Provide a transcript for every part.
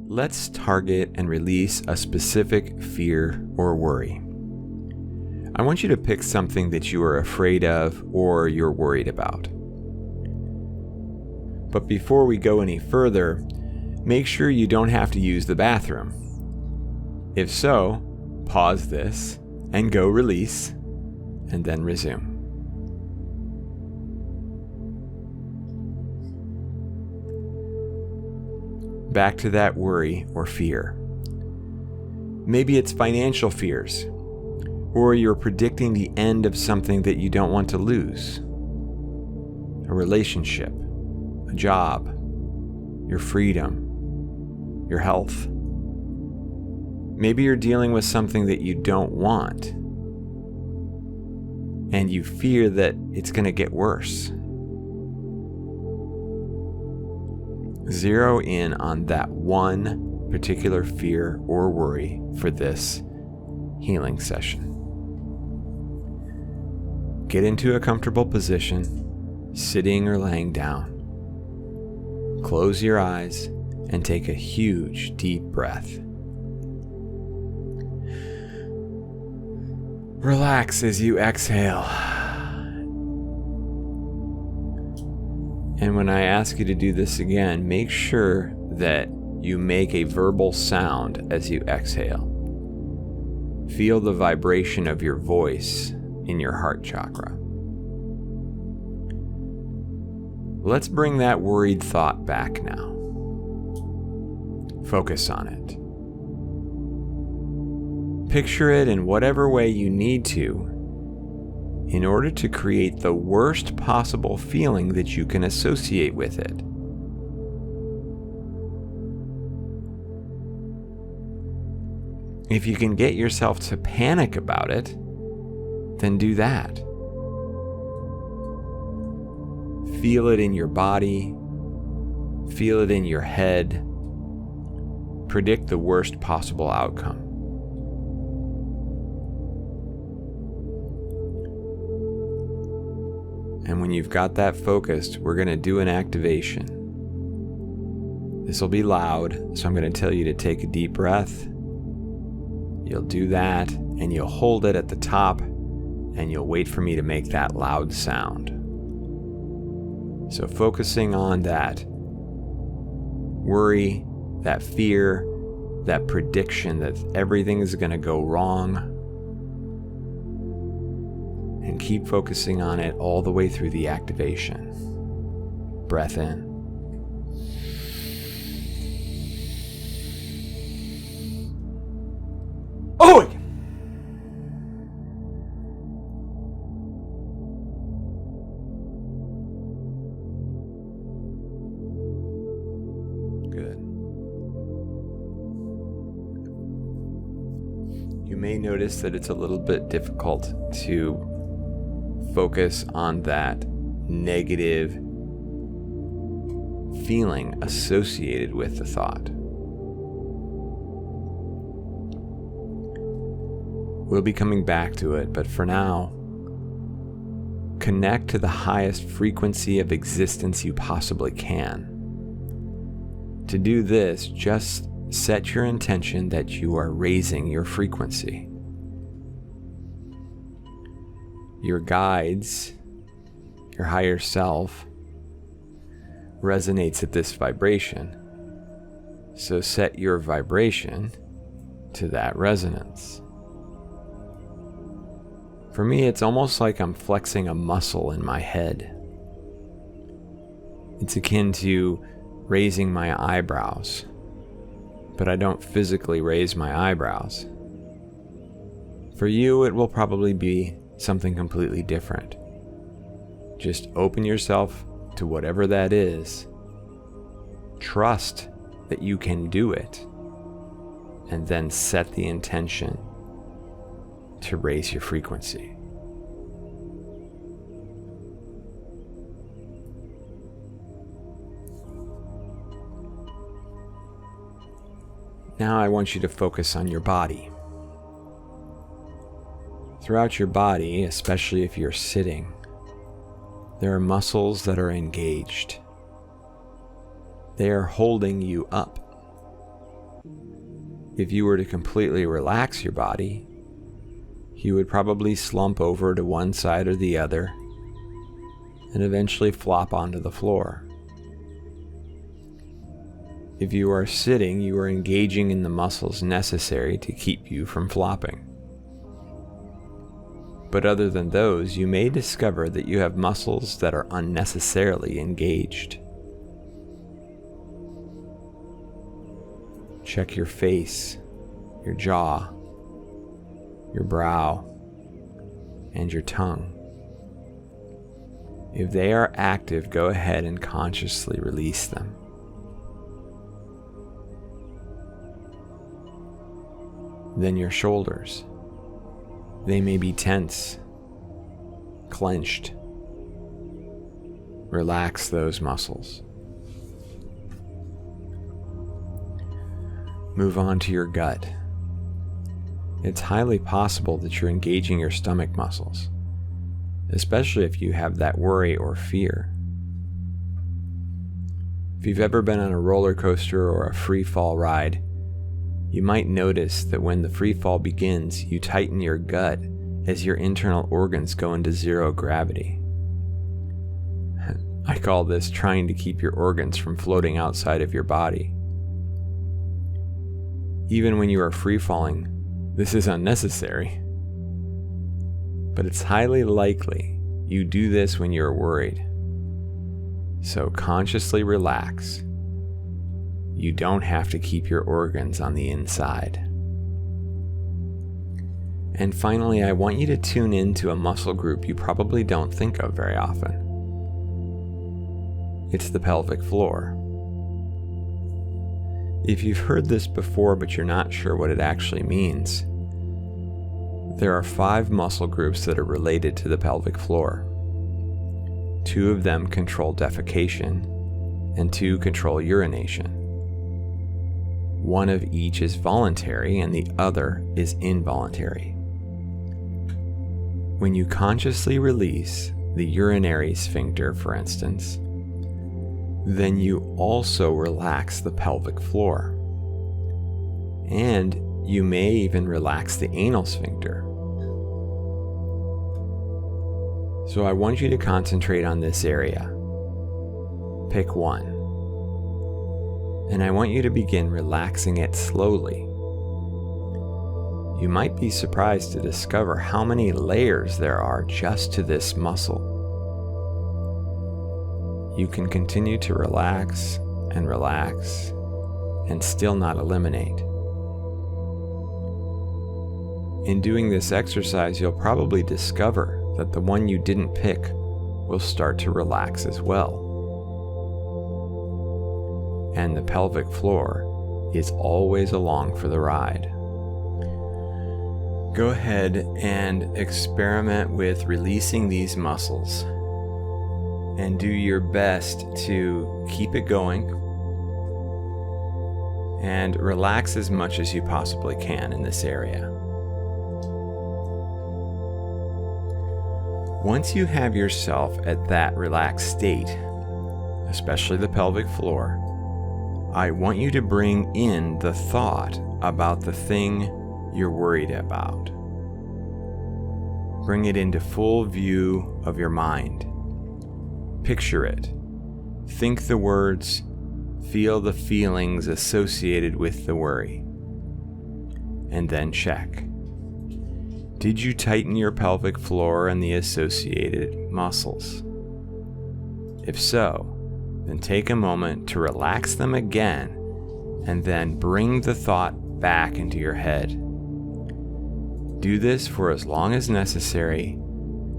Let's target and release a specific fear or worry. I want you to pick something that you are afraid of or you're worried about. But before we go any further, make sure you don't have to use the bathroom. If so, pause this and go release, and then resume. Back to that worry or fear. Maybe it's financial fears, or you're predicting the end of something that you don't want to lose. A relationship, a job, your freedom, your health. Maybe you're dealing with something that you don't want, and you fear that it's going to get worse. Zero in on that one particular fear or worry for this healing session. Get into a comfortable position, sitting or laying down. Close your eyes and take a huge, deep breath. Relax as you exhale. And when I ask you to do this again, make sure that you make a verbal sound as you exhale. Feel the vibration of your voice in your heart chakra. Let's bring that worried thought back now. Focus on it. Picture it in whatever way you need to in order to create the worst possible feeling that you can associate with it. If you can get yourself to panic about it, then do that. Feel it in your body, feel it in your head, predict the worst possible outcome. And when you've got that focused, we're going to do an activation. This will be loud, so I'm going to tell you to take a deep breath. You'll do that, and you'll hold it at the top, and you'll wait for me to make that loud sound. So focusing on that worry, that fear, that prediction that everything is going to go wrong, and keep focusing on it all the way through the activation. Breath in. Oh! Good. You may notice that it's a little bit difficult to focus on that negative feeling associated with the thought. We'll be coming back to it, but for now, connect to the highest frequency of existence you possibly can. To do this, just set your intention that you are raising your frequency. Your guides, your higher self, resonates at this vibration. So set your vibration to that resonance. For me, it's almost like I'm flexing a muscle in my head. It's akin to raising my eyebrows, but I don't physically raise my eyebrows. For you, it will probably be something completely different. Just open yourself to whatever that is. Trust that you can do it, and then set the intention to raise your frequency. Now I want you to focus on your body. Throughout your body, especially if you're sitting, there are muscles that are engaged. They are holding you up. If you were to completely relax your body, you would probably slump over to one side or the other and eventually flop onto the floor. If you are sitting, you are engaging in the muscles necessary to keep you from flopping. But other than those, you may discover that you have muscles that are unnecessarily engaged. Check your face, your jaw, your brow, and your tongue. If they are active, go ahead and consciously release them. Then your shoulders. They may be tense, clenched. Relax those muscles. Move on to your gut. It's highly possible that you're engaging your stomach muscles, especially if you have that worry or fear. If you've ever been on a roller coaster or a free fall ride, you might notice that when the free fall begins, you tighten your gut as your internal organs go into zero gravity. I call this trying to keep your organs from floating outside of your body. Even when you are free falling, this is unnecessary. But it's highly likely you do this when you're worried. So consciously relax. You don't have to keep your organs on the inside. And finally, I want you to tune into a muscle group you probably don't think of very often. It's the pelvic floor. If you've heard this before but you're not sure what it actually means, there are 5 muscle groups that are related to the pelvic floor. 2 of them control defecation, and 2 control urination. One of each is voluntary and the other is involuntary. When you consciously release the urinary sphincter, for instance, then you also relax the pelvic floor. And you may even relax the anal sphincter. So I want you to concentrate on this area. Pick one. And I want you to begin relaxing it slowly. You might be surprised to discover how many layers there are just to this muscle. You can continue to relax and still not eliminate. In doing this exercise, you'll probably discover that the one you didn't pick will start to relax as well. And the pelvic floor is always along for the ride. Go ahead and experiment with releasing these muscles and do your best to keep it going and relax as much as you possibly can in this area. Once you have yourself at that relaxed state, especially the pelvic floor, I want you to bring in the thought about the thing you're worried about. Bring it into full view of your mind. Picture it. Think the words. Feel the feelings associated with the worry. And then check. Did you tighten your pelvic floor and the associated muscles? If so, then take a moment to relax them again and then bring the thought back into your head. Do this for as long as necessary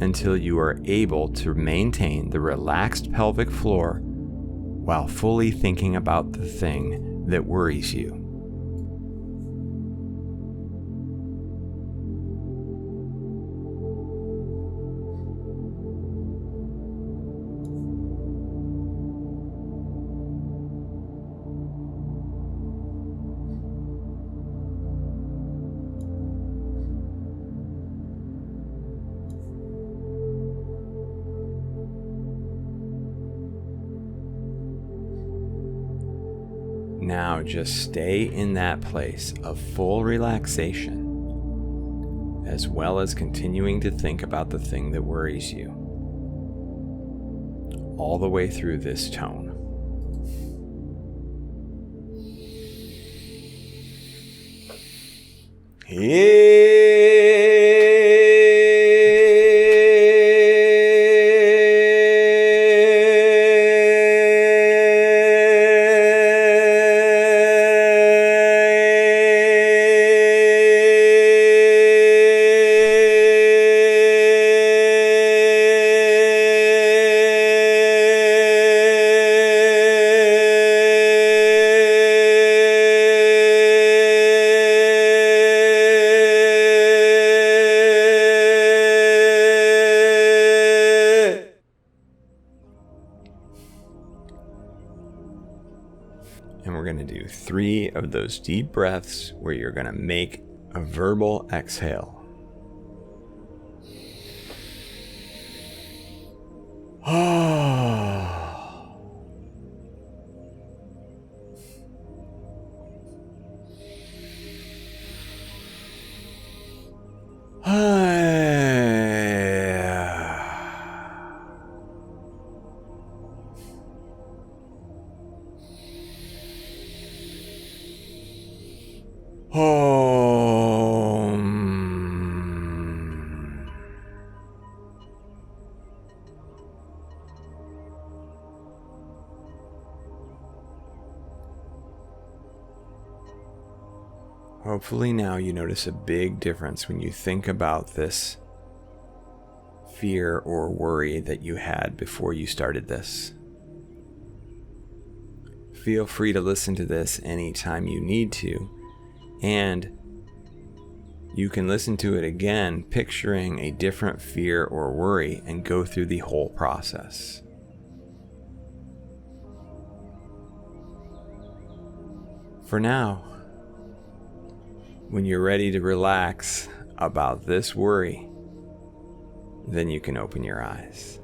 until you are able to maintain the relaxed pelvic floor while fully thinking about the thing that worries you. now just stay in that place of full relaxation, as well as continuing to think about the thing that worries you, all the way through this tone. And we're going to do 3 of those deep breaths where you're going to make a verbal exhale. Hopefully now you notice a big difference when you think about this fear or worry that you had before you started this. Feel free to listen to this anytime you need to, and you can listen to it again, picturing a different fear or worry, and go through the whole process. For now, when you're ready to relax about this worry, then you can open your eyes.